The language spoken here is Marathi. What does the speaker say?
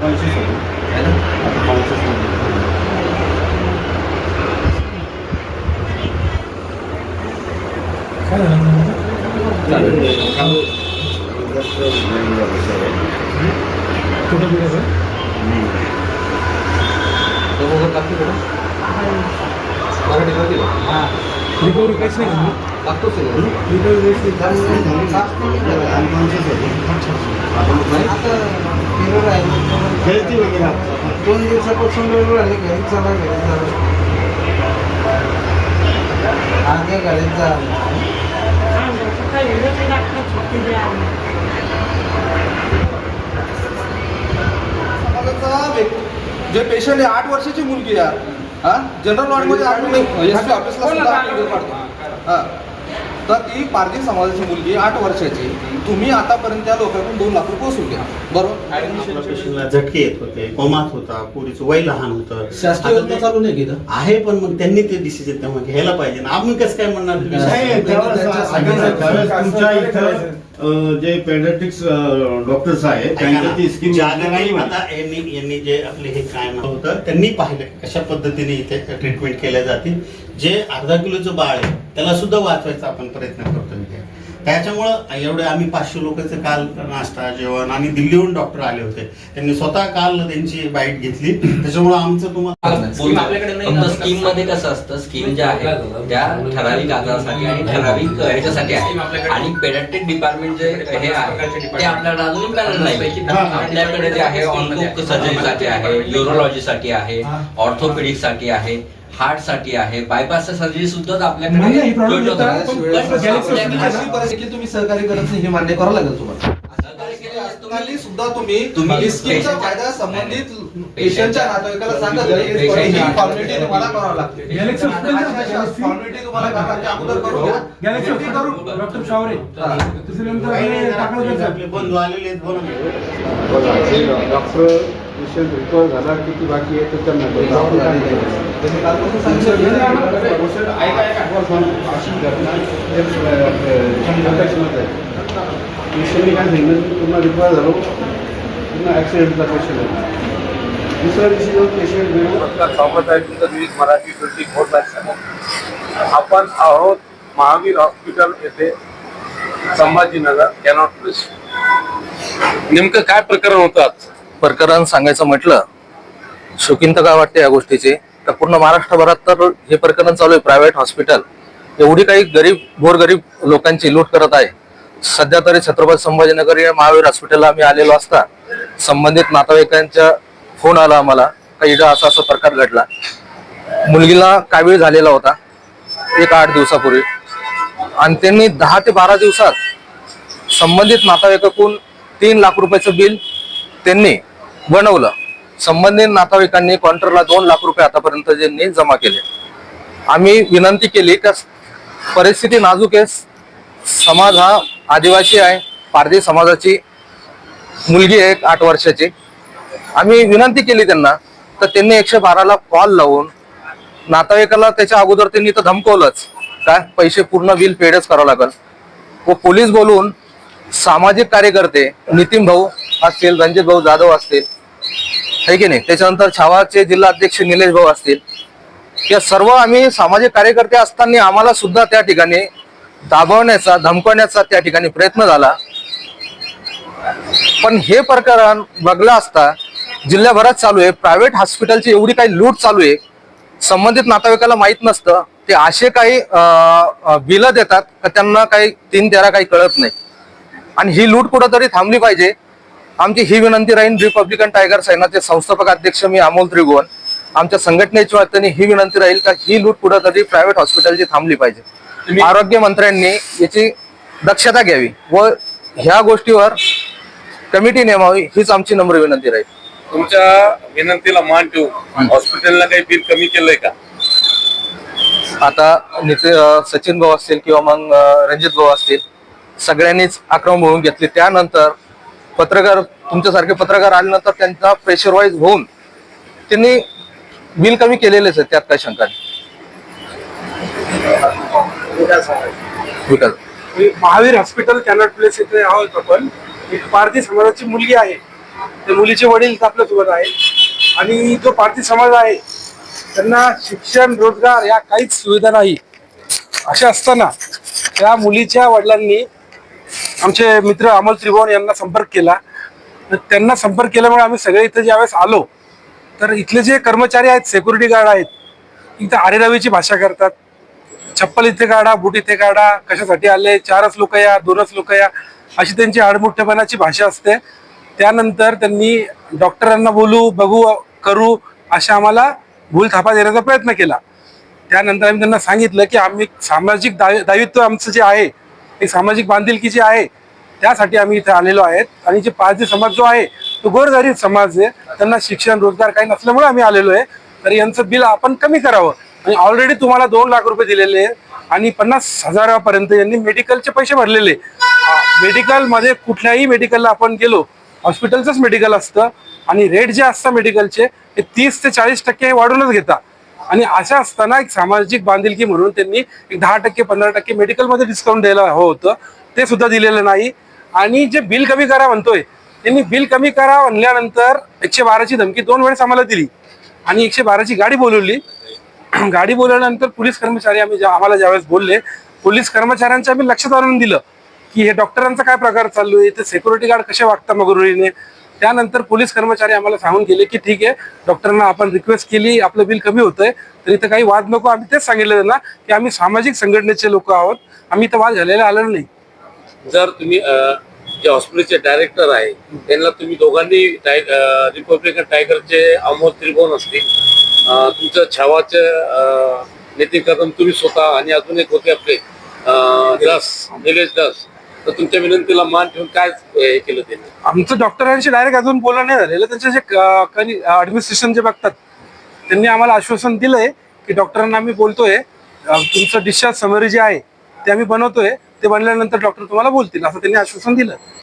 कॉन्शियस होतो है ना? आता कॉन्शियस होतो काय झालं कुठं बिघडलं तो वगैरे टाकतो का? मराठी करते का? रिकव्हरी काहीच नाही झाली टाकतोच आहे का? रिकव्हरी व्यवस्थित अनकॉन्शियस होतो खेळती वगैरे 2 दिवसापासून वेळ आली घरी चला आगे घरी जा जे पेशंट आहे 8 वर्षाची मुलगी यार हा जनरल वॉर्डमध्ये आम्ही एसपी ऑफिसला सुद्धा आम्ही पाठवतो हा तर ती पारधी समाजाची मुलगी 8 वर्षाची तुम्ही आतापर्यंत त्या लोकांकडून 2 लाख रुपये वसूल केला बरोबर. आपल्या पेशंटला झटके येत होते कोमात होता पोरीचं वय लहान होतं शासकीय योजना चालू नाही की आहे पण मग त्यांनी ते डिसिजन तेव्हा घ्यायला पाहिजे ना आपण कसं काय म्हणणार तुमच्या इथं जे पेडियाट्रिक्स डॉक्टर्स आहेत त्यांच्या ती स्कीम जागतिक आता यांनी जे आपले हे काय नाव होतं त्यांनी पाहिलं कशा पद्धतीने इथे ट्रीटमेंट केल्या जातील. जे अर्धा किलोचं बाळ आहे त्याला सुद्धा वाचवायचा आपण प्रयत्न करतोय इथे. त्याच्यामुळं एवढे आम्ही 500 लोकांचं काल नाश्ता जेवण आणि दिल्लीहून डॉक्टर आले होते त्यांनी स्वतः काल त्यांची बाईट घेतली. त्याच्यामुळं आमचं तुम्हाला फक्त स्कीम मध्ये कसं असतं स्कीम ज्या आहेत त्या ठराविक आजारासाठी आणि ठराविक ह्याच्यासाठी आहे आणि पेडियाट्रिक डिपार्टमेंट जे हे आहे ते आपल्याला अजून मिळालं नाही. आपल्याकडे जे आहे ऑर्थो सर्जरीसाठी आहे न्यूरोलॉजीसाठी आहे ऑर्थोपेडिक्ससाठी आहे हार्ट साठी आहे बायपास सर्जरी सुद्धा आपल्याकडे अशी परिस्थिती तुम्ही सहकार्य करत नाही हे मान्य करावं लागेल तुम्हाला. सुद्धा तुम्ही स्कीमचा फायदा संबंधित पेशंटच्या नातेवाईकाला सांगत फॉर्मॅलिटी तुम्हाला करावं लागते. फॉर्मॅलिटी तुम्हाला करायची अगोदर करून घ्या. डॉक्टर शावरे आपले बंधू आलेले आहेत बोला. डॉक्टर पेशंट रिकवर झाला किती बाकी आहे तर त्यांना त्यांनी कालपासून सांगितलं पेशंटने काय सांगितलं पुन्हा रिकवर झालो पुन्हा ॲक्सिडेंटचा पेशंट आहे. दुसऱ्या दिवशी जो पेशंट गेलो स्वागत आहे तुमचं न्यूज मराठी 24/7. आपण आहोत महावीर हॉस्पिटल येथे संभाजीनगर कॅनॉट प्लेस. नेमकं काय प्रकरण होतं आज? प्रकरण सांगायचं म्हटलं शोकीनता काय वाटते या गोष्टीची तर पूर्ण महाराष्ट्रभरात तर हे प्रकरण चालू आहे. प्रायव्हेट हॉस्पिटल एवढी काही गोरगरीब लोकांची लूट करत आहे. सध्या तरी छत्रपती संभाजीनगर या महावीर हॉस्पिटलला आम्ही आलेलो असता संबंधित नातेवाईकांचा फोन आला आम्हाला काही असा प्रकार घडला. मुलगीला कावीळ झालेला होता 8 दिवसापूर्वी आणि त्यांनी 10 ते 12 दिवसात संबंधित नातेवाईकाकडून 3 लाख रुपयाचं बिल त्यांनी बनवलं. संबंधित नातेवाईकांनी काउंटरला 2 लाख रुपये आतापर्यंत ज्यांनी जमा केले. आम्ही विनंती केली का परिस्थिती नाजूक आहे. समाज हा आदिवासी आहे पारधी समाजाची मुलगी आहे 8 वर्षाची. आम्ही विनंती केली त्यांना तर त्यांनी 112ला कॉल लावून नातेवाईकाला त्याच्या अगोदर त्यांनी तर धमकवलंच काय पैसे पूर्ण बिल पेडच करावं लागल व पोलीस बोलून सामाजिक कार्यकर्ते नितीन भाऊ असतील रणजित भाऊ जाधव असतील है की नाही त्याच्यानंतर छावाचे जिल्हा अध्यक्ष निलेश भाऊ असतील या सर्व आम्ही सामाजिक कार्यकर्ते असताना आम्हाला सुद्धा त्या ठिकाणी दाबवण्याचा धमकवण्याचा त्या ठिकाणी प्रयत्न झाला. पण हे प्रकरण बघला असता जिल्ह्याभरात चालू आहे. प्रायव्हेट हॉस्पिटलची एवढी काही लूट चालू आहे संबंधित नातेवाईकाला माहित नसतं. ते असे काही बिलं देतात का त्यांना काही 3-13 काही कळत नाही आणि ही लूट कुठंतरी थांबली पाहिजे. आमची ही विनंती राहील. रिपब्लिकन टायगर सेनाचे संस्थापक अध्यक्ष मी अमोल त्रिभुवन आमच्या संघटनेच्या वतीने ही विनंती राहील का ही लूट कुठंतरी प्रायव्हेट हॉस्पिटलची थांबली पाहिजे. आरोग्य मंत्र्यांनी याची दक्षता घ्यावी व ह्या गोष्टीवर कमिटी नेमावी हीच आमची नम्र विनंती राहील. तुमच्या विनंतीला मान ठेवून हॉस्पिटलला काही बिल कमी केलंय का? आता सचिन भाऊ असतील किंवा मग रणजित भाऊ असतील सगळ्यांनीच आक्रमण होऊन घेतले. त्यानंतर पत्रकार तुमच्यासारखे पत्रकार आल्यानंतर त्यांचा प्रेशर वाईज होऊन त्यांनी बिल कमी केलेलेच आहे त्यात काही शंका नाही. महावीर हॉस्पिटल कॅनॉट प्लेस इथे आहोत आपण. एक पारधी समाजाची मुलगी आहे त्या मुलीचे वडील इथं आपल्यासोबत आहे आणि जो पारधी समाज आहे त्यांना शिक्षण रोजगार या काहीच सुविधा नाही. अशा असताना त्या मुलीच्या वडिलांनी आमचे मित्र अमोल त्रिभुवन यांना संपर्क केला. तर त्यांना संपर्क केल्यामुळे आम्ही सगळे इथं ज्यावेळेस आलो तर इथले जे कर्मचारी आहेत, सिक्युरिटी गार्ड आहेत, इथं आरेरावीची भाषा करतात. चप्पल इथे काढा, बूट इथे काढा, कशासाठी आले, 4च लोक या, 2च लोक या, अशी त्यांची आडमुठ्ठेपणाची भाषा असते. त्यानंतर त्यांनी डॉक्टरांना बोलू, बघू, करू अशा आम्हाला भूल थापा देण्याचा प्रयत्न केला. त्यानंतर आम्ही त्यांना सांगितलं की आम्ही सामाजिक दायित्व आमचं जे आहे, एक सामाजिक बांधिलकी जी आहे त्यासाठी आम्ही इथे आलेलो आहेत. आणि जे पारधी समाज जो आहे तो गोरगरीब समाज आहे, त्यांना शिक्षण रोजगार काही नसल्यामुळे आम्ही आलेलो आहे. तर यांचं बिल आपण कमी करावं. आणि ऑलरेडी तुम्हाला 2 लाख रुपये दिलेले आणि 50,000पर्यंत यांनी मेडिकलचे पैसे भरलेले. मेडिकलमध्ये कुठल्याही मेडिकलला आपण गेलो, हॉस्पिटलचंच मेडिकल असतं आणि रेट जे असतात मेडिकलचे ते 30 ते 40% वाढूनच घेतात. आणि अशा असताना एक सामाजिक बांधिलकी म्हणून त्यांनी एक 10% 15% मेडिकलमध्ये डिस्काउंट द्यायला हवं होतं, ते सुद्धा दिलेलं नाही. आणि जे बिल कमी करा म्हणतोय, त्यांनी बिल कमी करा म्हणल्यानंतर 112ची धमकी 2 वेळेस आम्हाला दिली आणि 112ची गाडी बोलवली. गाडी बोलवल्यानंतर पोलीस कर्मचारी आम्हाला ज्यावेळेस बोलले, पोलीस कर्मचाऱ्यांच्या आम्ही लक्षात आणून दिलं की हे डॉक्टरांचा काय प्रकार चालू आहे, ते सिक्युरिटी गार्ड कसे वागतात मगरुरीने. त्यानंतर पोलीस कर्मचारी आम्हाला सांगून गेले की ठीक आहे, डॉक्टरांना आपण रिक्वेस्ट केली, आपलं बिल कमी होतंय, तर इथं काही वाद नको. आम्ही तेच सांगितलं त्यांना की आम्ही सामाजिक संघटनेचे लोक आहोत, आम्ही इथं वाद झालेला आलेलो नाही. जर तुम्ही जे हॉस्पिटलचे डायरेक्टर आहे त्यांना तुम्ही दोघांनी रिपब्लिकन टायगरचे अमोल त्रिभुवन असतील, तुमचं छावाचं नेतृत्व तुम्ही स्वतः आणि अजून एक होते आपले निलेश दास, तर तुमच्या विनंतीला मान ठेवून काय हे केलं त्यांनी? आमचं डॉक्टरांशी डायरेक्ट अजून बोलणं नाही झालेलं. त्यांचे जे ॲडमिनिस्ट्रेशन जे बघतात त्यांनी आम्हाला आश्वासन दिलंय की डॉक्टरांना आम्ही बोलतोय, तुमचं डिस्चार्ज समरी जे आहे ते आम्ही बनवतोय, ते बनल्यानंतर डॉक्टर तुम्हाला बोलतील असं त्यांनी आश्वासन दिलं.